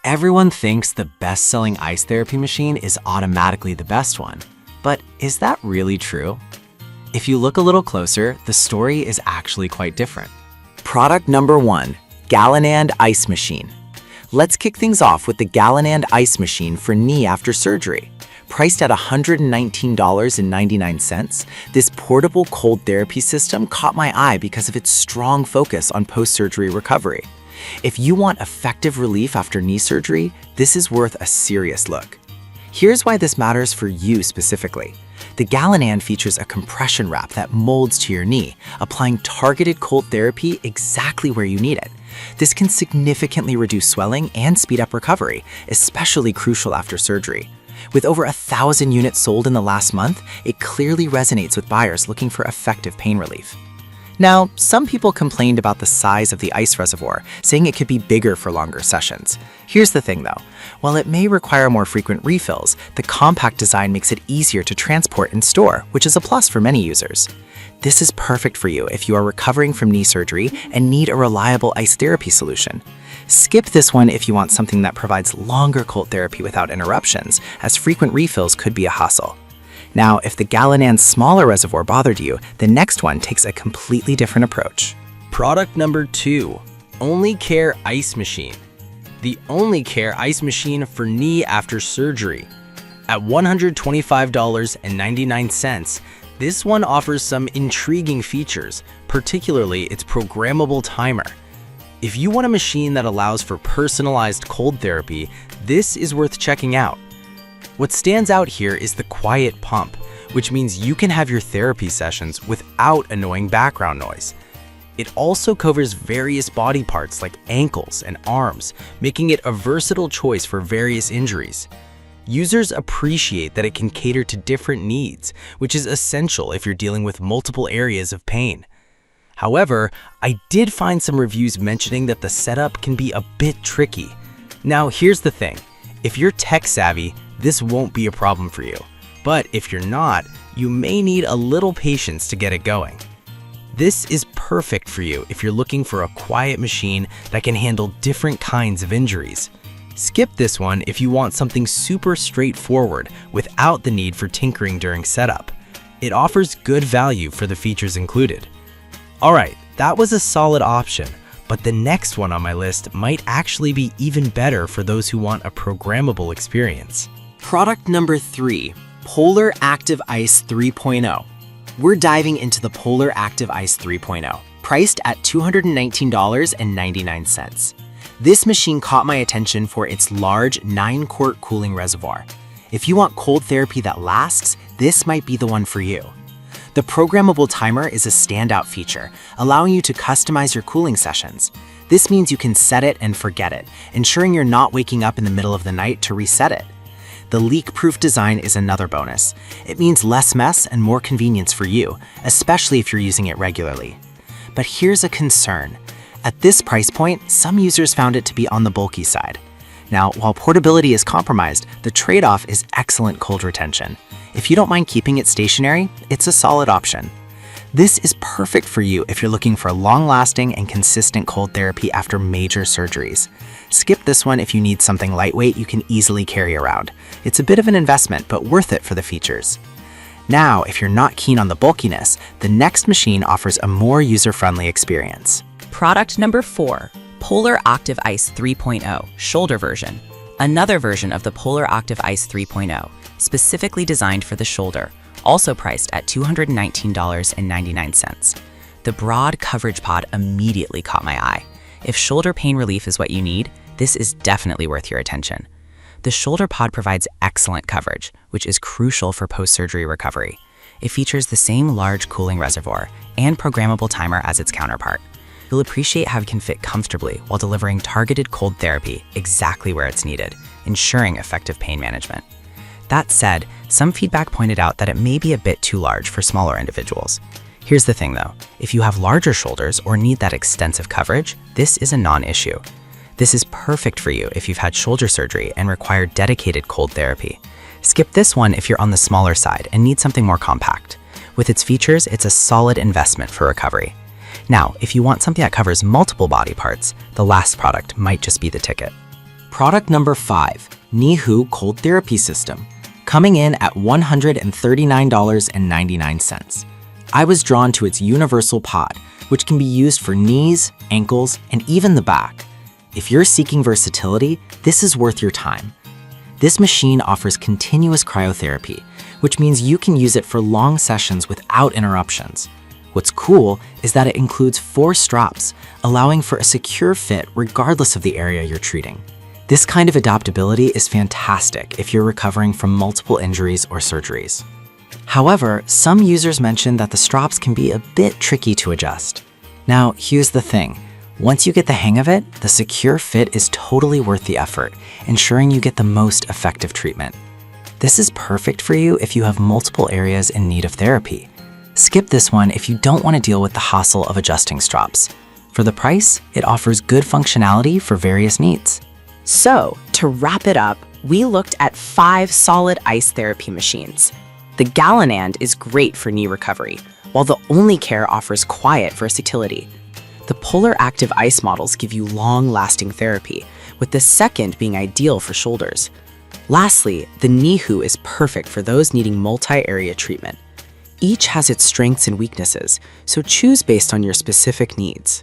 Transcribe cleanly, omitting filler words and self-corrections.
Everyone thinks the best-selling ice therapy machine is automatically the best one, but is that really true? If you look a little closer, the story is actually quite different. Product number 1, Gallanand Ice Machine. Let's kick things off with the Gallanand Ice Machine for knee after surgery. Priced at $119.99, this portable cold therapy system caught my eye because of its strong focus on post-surgery recovery. If you want effective relief after knee surgery, this is worth a serious look. Here's why this matters for you specifically. The Gallanand features a compression wrap that molds to your knee, applying targeted cold therapy exactly where you need it. This can significantly reduce swelling and speed up recovery, especially crucial after surgery. With over 1,000 units sold in the last month, it clearly resonates with buyers looking for effective pain relief. Now, some people complained about the size of the ice reservoir, saying it could be bigger for longer sessions. Here's the thing though, while it may require more frequent refills, the compact design makes it easier to transport and store, which is a plus for many users. This is perfect for you if you are recovering from knee surgery and need a reliable ice therapy solution. Skip this one if you want something that provides longer cold therapy without interruptions, as frequent refills could be a hassle. Now, if the Gallanand's smaller reservoir bothered you, the next one takes a completely different approach. Product number 2, Only Care Ice Machine. The Only Care Ice Machine for knee after surgery. At $125.99, this one offers some intriguing features, particularly its programmable timer. If you want a machine that allows for personalized cold therapy, this is worth checking out. What stands out here is the quiet pump, which means you can have your therapy sessions without annoying background noise. It also covers various body parts like ankles and arms, making it a versatile choice for various injuries. Users appreciate that it can cater to different needs, which is essential if you're dealing with multiple areas of pain. However, I did find some reviews mentioning that the setup can be a bit tricky. Now, here's the thing. If you're tech savvy, this won't be a problem for you. But if you're not, you may need a little patience to get it going. This is perfect for you if you're looking for a quiet machine that can handle different kinds of injuries. Skip this one if you want something super straightforward without the need for tinkering during setup. It offers good value for the features included. Alright, that was a solid option, but the next one on my list might actually be even better for those who want a programmable experience. Product number 3, Polar Active Ice 3.0. We're diving into the Polar Active Ice 3.0, priced at $219.99. This machine caught my attention for its large 9-quart cooling reservoir. If you want cold therapy that lasts, this might be the one for you. The programmable timer is a standout feature, allowing you to customize your cooling sessions. This means you can set it and forget it, ensuring you're not waking up in the middle of the night to reset it. The leak-proof design is another bonus. It means less mess and more convenience for you, especially if you're using it regularly. But here's a concern. At this price point, some users found it to be on the bulky side. Now, while portability is compromised, the trade-off is excellent cold retention. If you don't mind keeping it stationary, it's a solid option. This is perfect for you if you're looking for long-lasting and consistent cold therapy after major surgeries. Skip this one if you need something lightweight you can easily carry around. It's a bit of an investment, but worth it for the features. Now, if you're not keen on the bulkiness, the next machine offers a more user-friendly experience. Product number 4, Polar Active Ice 3.0 Shoulder Version. Another version of the Polar Active Ice 3.0, specifically designed for the shoulder, also priced at $219.99. The broad coverage pod immediately caught my eye. If shoulder pain relief is what you need, this is definitely worth your attention. The shoulder pod provides excellent coverage, which is crucial for post-surgery recovery. It features the same large cooling reservoir and programmable timer as its counterpart. You'll appreciate how it can fit comfortably while delivering targeted cold therapy exactly where it's needed, ensuring effective pain management. That said, some feedback pointed out that it may be a bit too large for smaller individuals. Here's the thing though, if you have larger shoulders or need that extensive coverage, this is a non-issue. This is perfect for you if you've had shoulder surgery and require dedicated cold therapy. Skip this one if you're on the smaller side and need something more compact. With its features, it's a solid investment for recovery. Now, if you want something that covers multiple body parts, the last product might just be the ticket. Product number 5, hese Cold Therapy System, coming in at $139.99. I was drawn to its universal pod, which can be used for knees, ankles, and even the back. If you're seeking versatility, this is worth your time. This machine offers continuous cryotherapy, which means you can use it for long sessions without interruptions. What's cool is that it includes 4 straps, allowing for a secure fit regardless of the area you're treating. This kind of adaptability is fantastic if you're recovering from multiple injuries or surgeries. However, some users mention that the straps can be a bit tricky to adjust. Now, here's the thing. Once you get the hang of it, the secure fit is totally worth the effort, ensuring you get the most effective treatment. This is perfect for you if you have multiple areas in need of therapy. Skip this one if you don't want to deal with the hassle of adjusting straps. For the price, it offers good functionality for various needs. So, to wrap it up, we looked at 5 solid ice therapy machines. The Gallinand is great for knee recovery, while the Only Care offers quiet versatility. The Polar Active Ice models give you long-lasting therapy, with the second being ideal for shoulders. Lastly, the hese is perfect for those needing multi-area treatment. Each has its strengths and weaknesses, so choose based on your specific needs.